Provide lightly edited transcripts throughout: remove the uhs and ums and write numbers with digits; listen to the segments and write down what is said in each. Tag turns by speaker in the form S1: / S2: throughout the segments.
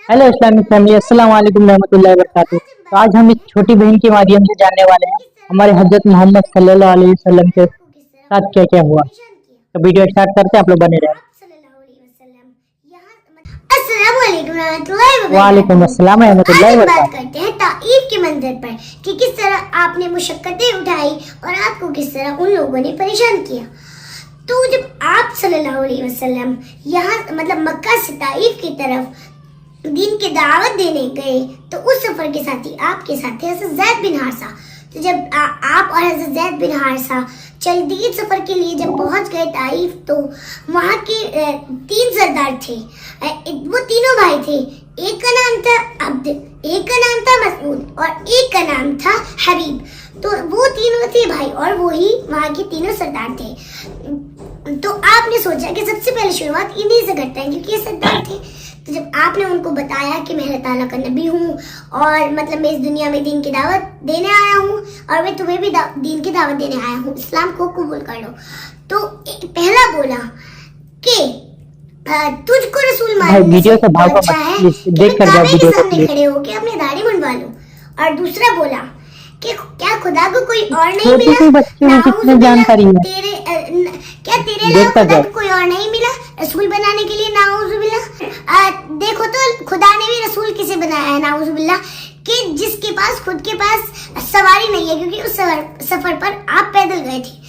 S1: Hello Islamic family, अस्सलाम वालेकुम रहमतुल्लाहि वबरकातुहू। तो आज हम एक छोटी बहन के माध्यम से जानने वाले हैं हमारे हजरत मोहम्मद सल्लल्लाहु अलैहि वसल्लम के साथ क्या क्या हुआ। तो वीडियो स्टार्ट करते हैं, आप लोग बने रहे।
S2: अस्सलाम वालेकुम रहमतुल्लाहि वबरकातुहू।
S1: वालेकुम अस्सलाम
S2: आज
S1: रहमतुल्लाहि
S2: हम बात
S1: वबरकातुहू।
S2: करते हैं ताईफ के मंजर पर कि किस तरह आपने मुशक्कतें उठाई और आपको किस तरह उन लोगों ने परेशान किया। तो जब आप सल्लल्लाहु अलैहि वसल्लम यहाँ मतलब मक्का से ताईफ की तरफ दीन की दावत देने गए तो उस सफर के साथी आपके साथ थे हज़रत ज़ैद बिन हारिसा। तो जब आप और हज़रत ज़ैद बिन हारिसा दीन सफर के लिए जब पहुंच गए ताइफ तो वहाँ के 3 सरदार थे। वो तीनों भाई थे। एक का नाम था अब्द, एक का नाम था मसूद और एक का नाम था हबीब। तो वो तीनों थे भाई और वो ही वहाँ के तीनों सरदार थे। तो आपने सोचा कि सबसे पहले शुरुआत इन्हीं से करते हैं क्योंकि ये सरदार थे। तो जब आपने उनको बताया कि मैं अल्लाह ताला का नबी हूँ और मतलब मैं इस दुनिया में दीन की दावत देने आया हूँ और मैं तुम्हें भी दीन की दावत देने आया हूँ, इस्लाम को कबूल कर लो। तो पहला बोला कि तुझको रसूल मानने से अच्छा है कि मैं काबे के सामने खड़े होके अपनी दाढ़ी मुंडवा लूं। और दूसरा बोला कि क्या खुदा को कोई और नहीं मिला?
S1: जानकारी है
S2: तेरे क्या तेरे अलावा खुदा को कोई और नहीं मिला रसूल बनाने के लिए? नाउजुबिल्लाह। देखो तो खुदा ने भी रसूल किसे बनाया है? नाउजुबिल्लाह, कि जिसके पास खुद के पास सवारी नहीं है क्योंकि उस सफर पर आप पैदल गए थे।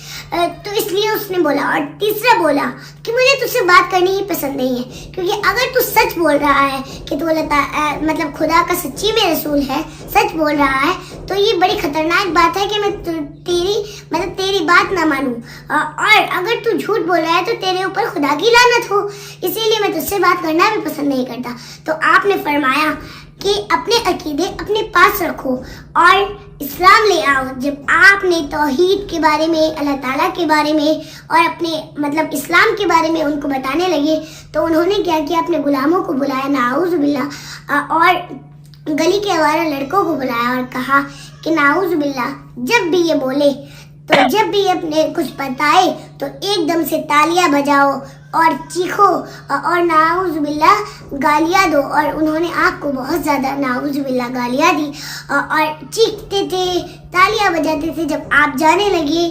S2: तो इसलिए उसने बोला। और तीसरा बोला कि मुझे तुझसे बात करनी ही पसंद नहीं है क्योंकि अगर तू सच बोल रहा है कि तू मतलब खुदा का सच्ची में रसूल है, सच बोल रहा है, तो ये बड़ी खतरनाक बात है कि मैं तेरी बात ना मानूं। और अगर तू झूठ बोल रहा है तो तेरे ऊपर खुदा की लानत हो, इसीलिए मैं तुझसे बात करना भी पसंद नहीं करता। तो आपने फरमाया कि अपने अकीदे अपने पास रखो और इस्लाम ले आओ। जब आपने तौहीद के बारे में, अल्लाह ताला के बारे में और अपने मतलब इस्लाम के बारे में उनको बताने लगे तो उन्होंने क्या किया, अपने गुलामों को बुलाया, नाउजुबिल्लाह, और गली के आवारा लड़कों को बुलाया और कहा कि नाउजुबिल्लाह जब भी ये बोले तो जब भी अपने कुछ बताए तो एकदम से तालियां बजाओ और चीखो और नाउजुबिल्लाह गालियां दो। और उन्होंने आपको बहुत ज़्यादा नाउजुबिल्लाह गालियां दी और चीखते थे, तालियां बजाते थे। जब आप जाने लगे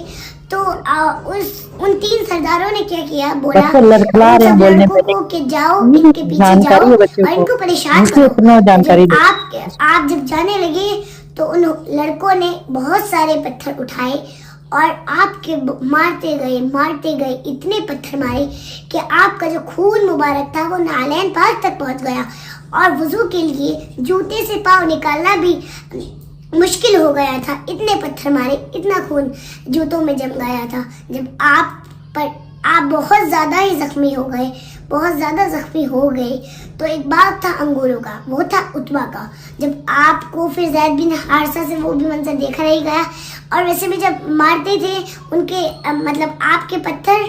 S2: तो उन 3 सरदारों ने क्या किया, बोला कि जाओ इनके पीछे जाओ और इनको परेशान करो। आप जब जाने लगे तो उन लड़कों ने बहुत सारे पत्थर उठाए और आपके मारते गए, इतने पत्थर मारे कि आपका जो खून मुबारक था वो नालैन पार तक पहुंच गया और वुजू के लिए जूते से पाँव निकालना भी मुश्किल हो गया था। इतने पत्थर मारे, इतना खून जूतों में जम गया था। जब आप बहुत ज़्यादा ही ज़ख्मी हो गए, बहुत ज़्यादा ज़ख्मी हो गए तो एक बाग था अंगूरों का, वो था उतबा का। जब आपको फिर ज़ैद बिन हारिसा से वो भी मंजर देखा नहीं गया। और वैसे भी जब मारते थे उनके मतलब आपके पत्थर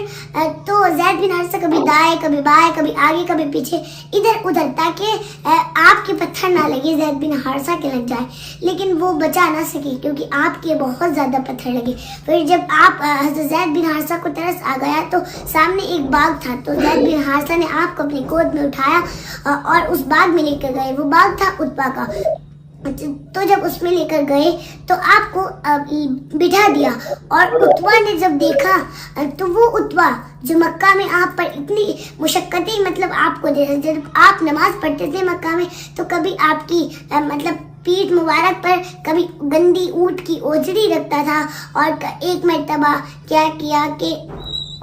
S2: तो ज़ैद बिन हारिसा कभी दाएं कभी बाएं कभी आगे कभी पीछे इधर उधर ताकि आपके पत्थर ना लगे, ज़ैद बिन हारिसा के लग जाए, लेकिन वो बचा ना सके क्योंकि आपके बहुत ज़्यादा पत्थर लगे। फिर जब आप हज़रत ज़ैद बिन हारिसा को तरस आ गया तो सामने एक बाग था तो ज़ैद बिन हारिसा ने आपको अपनी गोद में उठाया और उस बाग में लेकर गए। वो बाग था उतबा का। तो जब उसमें लेकर गए तो आपको बिठा दिया और उतबा ने जब देखा तो वो उतबा जो मक्का में आप पर इतनी मुशक्कतें मतलब आपको दे, जब आप नमाज पढ़ते थे मक्का में तो कभी आपकी मतलब पीठ मुबारक पर कभी गंदी ऊँट की ओजड़ी रखता था और एक मर्तबा क्या किया कि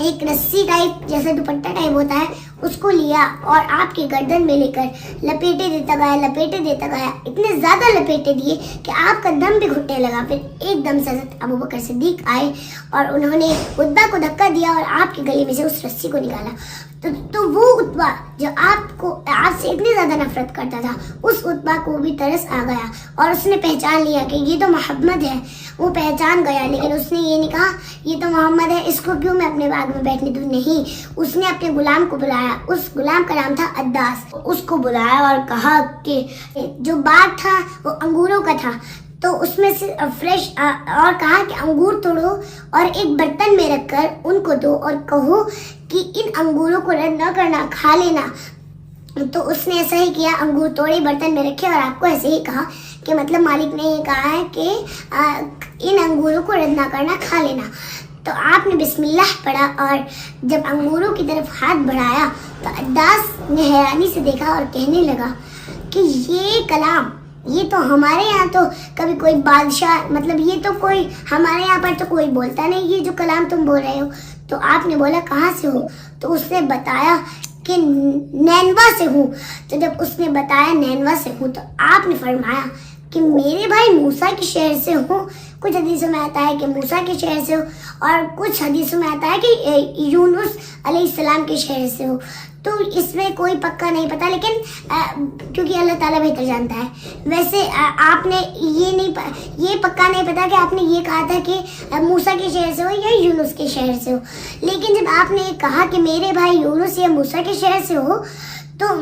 S2: एक रस्सी टाइप जैसे दुपट्टा टाइप होता है उसको लिया और आपके गर्दन में लेकर लपेटे देता गया, इतने ज़्यादा लपेटे दिए कि आपका दम भी घुटने लगा। फिर एकदम से हज़रत अबू बकर सिद्दीक आए और उन्होंने उतबा को धक्का दिया और आपके गले में से उस रस्सी को निकाला। तो वो उतबा जो आपसे इतनी ज़्यादा नफरत करता था, उस उतबा को भी तरस आ गया और उसने पहचान लिया कि ये तो मोहम्मद है। वो पहचान गया, लेकिन उसने ये नहीं कहा ये तो मोहम्मद है, इसको क्यों मैं अपने बाग में बैठने दूँ? नहीं, उसने अपने गुलाम को बुलाया, उस गुलाम का नाम था अद्दास। उसको बुलाया और कहा कि जो बाग था वो अंगूरों का था तो उसमें से फ्रेश और कहा कि अंगूर तोड़ो और एक बर्तन में रखकर उनको दो और कहो कि इन अंगूरों को रद्द न करना, खा लेना। तो उसने ऐसा ही किया, अंगूर तोड़े, बर्तन में रखे और आपको ऐसे ही कहा कि मतलब मालिक ने ये कहा है कि इन अंगूरों को रद्द ना करना, खा लेना। तो आपने बिस्मिल्लाह पढ़ा और जब अंगूरों की तरफ हाथ बढ़ाया तो अद्दास ने हैरानी से देखा और कहने लगा कि ये कलाम, ये तो हमारे यहाँ तो कभी कोई बादशाह, मतलब ये तो कोई हमारे यहाँ पर तो कोई बोलता नहीं, ये जो कलाम तुम बोल रहे हो। तो आपने बोला कहाँ से हो? तो उसने बताया कि नैनवा से हूँ। तो जब उसने बताया नैनवा से हूँ तो आपने फरमाया कि मेरे भाई मूसा के शहर से हूँ। कुछ हदीसों में आता है कि मूसा के शहर से हो और कुछ हदीसों में आता है कि यूनुस अलैहिस्सलाम के शहर से हो। तो इसमें कोई पक्का नहीं पता, लेकिन क्योंकि अल्लाह ताला बेहतर जानता है। वैसे आपने ये पक्का नहीं पता कि आपने ये कहा था कि मूसा के शहर से हो या यूनुस के शहर से हो। लेकिन जब आपने कहा कि मेरे भाई यूनुस या मूसा के शहर से हो तो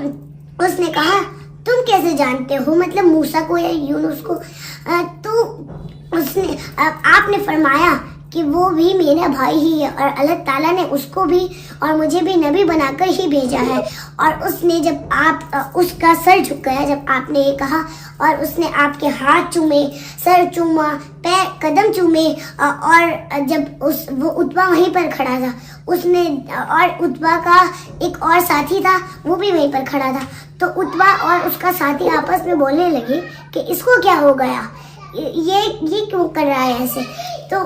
S2: उसने कहा तुम कैसे जानते हो, मतलब मूसा को या यूनुस को? तो उसने आपने फरमाया कि वो भी मेरा भाई ही है और अल्लाह ताला ने उसको भी और मुझे भी नबी बनाकर ही भेजा है। और उसने जब आप उसका सर झुकाया, जब आपने ये कहा, और उसने आपके हाथ चूमे, सर चूमा, पैर कदम चूमे, और जब वो उतबा वहीं पर खड़ा था, उसने, और उतबा का एक और साथी था वो भी वहीं पर खड़ा था। तो उतबा और उसका साथी आपस में बोलने लगे कि इसको क्या हो गया, ये क्यों कर रहा है ऐसे। तो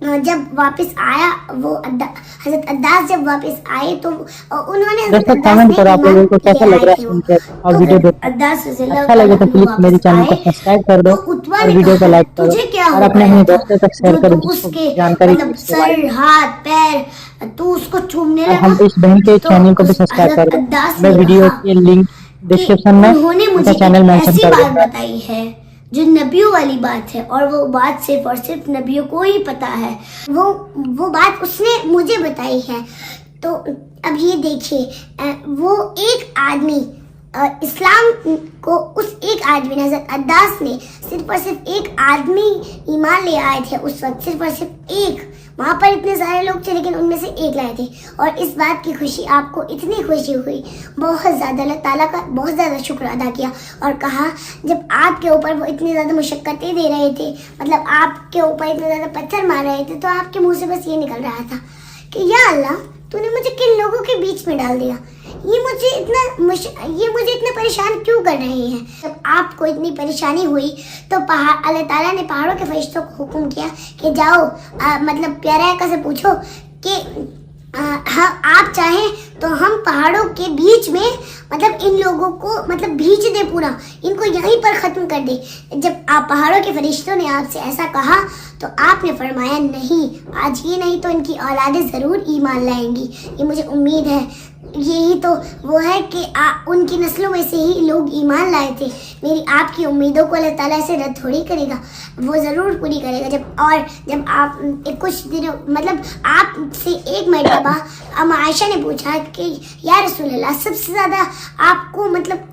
S2: जब वापस आया वो हजरत अद्दास जब वापस आए तो उन्होंने
S1: दोस्तों कमेंट करो आप लोगों को कैसा लग रहा है सुनकर और वीडियो देख। अच्छा लगे तो प्लीज मेरे चैनल को सब्सक्राइब कर दो और वीडियो को लाइक करो और अपने दोस्तों तक शेयर करो जिसको जानकारी
S2: सर, हाथ, पैर, तू उसको चूमने लगा।
S1: हम इस बहन के चैनल को भी सब्सक्राइब कर दो। मैं वीडियो के लिंक डिस्क्रिप्शन में उनका चैनल मेंशन कर दूंगा।
S2: बताई है जो नबियों वाली बात है और वो बात सिर्फ और सिर्फ नबियों को ही पता है। वो बात उसने मुझे बताई है। तो अब ये देखिए, वो एक आदमी इस्लाम को, उस एक आदमी हज़रत अद्दास ने सिर्फ और सिर्फ एक आदमी ईमान ले आए थे उस वक्त, सिर्फ और सिर्फ एक। वहाँ पर इतने सारे लोग थे लेकिन उनमें से एक लाए थे। और इस बात की खुशी, आपको इतनी खुशी हुई, बहुत ज़्यादा अल्लाह ताला का बहुत ज़्यादा शुक्र अदा किया और कहा जब आपके ऊपर वो इतनी ज़्यादा मुशक्क़तें दे रहे थे, मतलब आपके ऊपर इतने ज़्यादा पत्थर मार रहे थे, तो आपके मुँह से बस ये निकल रहा था कि या अल्लाह तूने मुझे किन लोगों के बीच में डाल दिया, ये मुझे इतना परेशान क्यों कर रहे हैं। जब आपको इतनी परेशानी हुई तो अल्लाह ताला ने पहाड़ों के फरिश्तों को हुक्म किया कि जाओ, मतलब प्यारे आका से पूछो कि हाँ आप चाहें तो हम पहाड़ों के बीच में, मतलब इन लोगों को मतलब भींच दे, पूरा इनको यहीं पर ख़त्म कर दे। जब आप पहाड़ों के फरिश्तों ने आपसे ऐसा कहा तो आपने फरमाया नहीं, आज ये नहीं तो इनकी औलादें ज़रूर ईमान लाएंगी, ये मुझे उम्मीद है। यही तो वो है कि उनकी नस्लों में से ही लोग ईमान लाए थे। मेरी आपकी उम्मीदों को अल्लाह ताला से रद्द थोड़ी करेगा, वो ज़रूर पूरी करेगा। जब आप कुछ दिनों, मतलब आपसे एक मरतबा अम्मा आयशा ने पूछा कि या रसूल अल्लाह, सबसे ज़्यादा आपको मतलब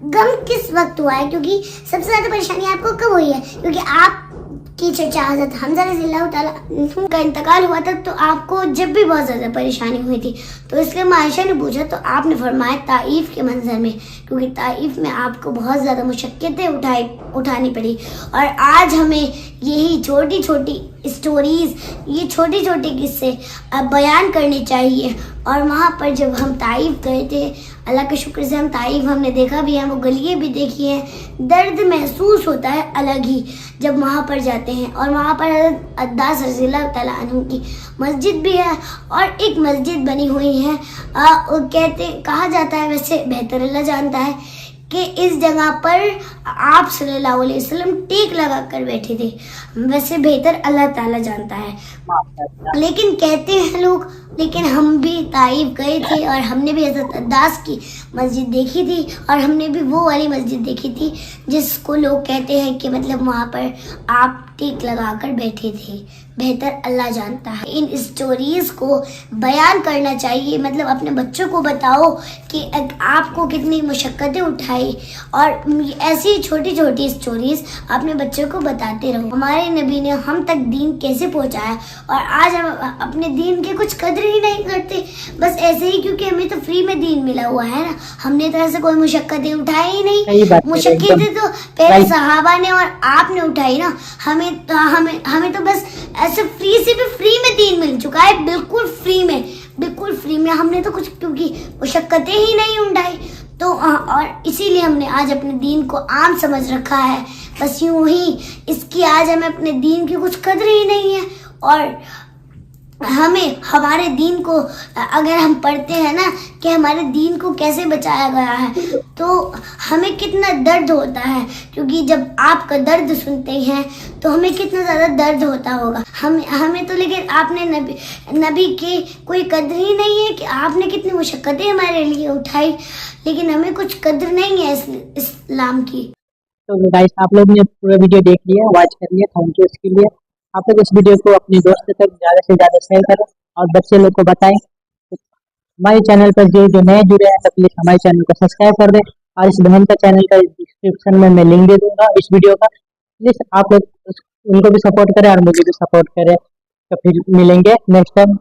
S2: गम किस वक्त हुआ है, क्योंकि सबसे ज़्यादा परेशानी आपको कब हुई है, क्योंकि आप की चर्चा हज़रत हमज़ा रज़ियल्लाहु ताला का इंतकाल हुआ था तो आपको जब भी बहुत ज़्यादा परेशानी हुई थी। तो इसलिए आयशा ने पूछा तो आपने फरमाया ताइफ के मंजर में, क्योंकि ताइफ में आपको बहुत ज़्यादा मुशक्क़तें उठानी पड़ी। और आज हमें यही छोटी छोटी स्टोरीज़, ये छोटे छोटे किस्से अब बयान करने चाहिए। और वहाँ पर जब हम ताइफ गए थे, अल्लाह के शुक्र से हम ताइफ हमने देखा भी है, वो गलियाँ भी देखी हैं, दर्द महसूस होता है अलग ही जब वहाँ पर जाते हैं। और वहाँ पर हज़रत अद्दास रज़ियल्लाहु ताला अन्हु की मस्जिद भी है और एक मस्जिद बनी हुई है, कहा जाता है, वैसे बेहतर अल्लाह जानता है, कि इस जगह पर आप सल्लल्लाहु अलैहि वसल्लम टेक लगा कर बैठे थे, वैसे बेहतर अल्लाह ताला जानता है। लेकिन कहते हैं लोग, लेकिन हम भी ताइफ गए थे और हमने भी हज़रत अद्दास की मस्जिद देखी थी और हमने भी वो वाली मस्जिद देखी थी जिसको लोग कहते हैं कि मतलब वहाँ पर आप टेक लगा कर बैठे थे, बेहतर अल्लाह जानता है। इन स्टोरीज़ को बयान करना चाहिए, मतलब अपने बच्चों को बताओ कि आपको कितनी मुशक्क़तें उठाई, और ऐसी छोटी छोटी स्टोरीज़ अपने बच्चों को बताते रहो। हमारे नबी ने हम तक दीन कैसे पहुँचाया और आज हम अपने दीन के कुछ कदर कदर ही नहीं करते, बस ऐसे ही, क्योंकि हमें तो फ्री में दीन मिला हुआ है ना, हमने तो ऐसे कोई मुशक्कतें उठाई ही
S1: सही
S2: नहीं।
S1: बात है,
S2: मुशक्कतें तो पहले
S1: राइट।
S2: सहाबा ने और आपने उठाई ना, हमें तो बस ऐसे फ्री से भी फ्री में दीन मिल चुका है, बिल्कुल फ्री में, बिल्कुल फ्री में। हमने तो कुछ क्योंकि मुशक्कतें ही नहीं उठाई, तो और इसीलिए हमने आज अपने दीन को आम समझ रखा है, बस यूं ही। इसकी आज हमें अपने दीन की कुछ कदर ही नहीं है। और हमें हमारे दीन को, अगर हम पढ़ते हैं ना कि हमारे दीन को कैसे बचाया गया है, तो हमें कितना दर्द होता है, क्योंकि जब आपका दर्द सुनते हैं तो हमें कितना ज़्यादा दर्द होता होगा। हमें तो, लेकिन आपने नबी की कोई कदर ही नहीं है कि आपने कितनी मुशक्कतें हमारे लिए उठाई, लेकिन हमें कुछ कदर नहीं है इस्लाम की।
S1: तो गाइस, आप लोग ने पूरा वीडियो देख लिया, वॉच कर लिया, थैंक यू इसके लिए। आप लोग इस वीडियो को अपने दोस्त तक ज़्यादा से ज़्यादा शेयर करें और बच्चे लोग को बताएं। हमारे चैनल पर जो नए जुड़े हैं तो प्लीज़ हमारे चैनल को सब्सक्राइब कर दें, और इस बहन का चैनल का डिस्क्रिप्शन में मैं लिंक दे दूंगा इस वीडियो का। प्लीज़ आप लोग उनको भी सपोर्ट करें और मुझे भी सपोर्ट करें। तो फिर मिलेंगे नेक्स्ट टाइम।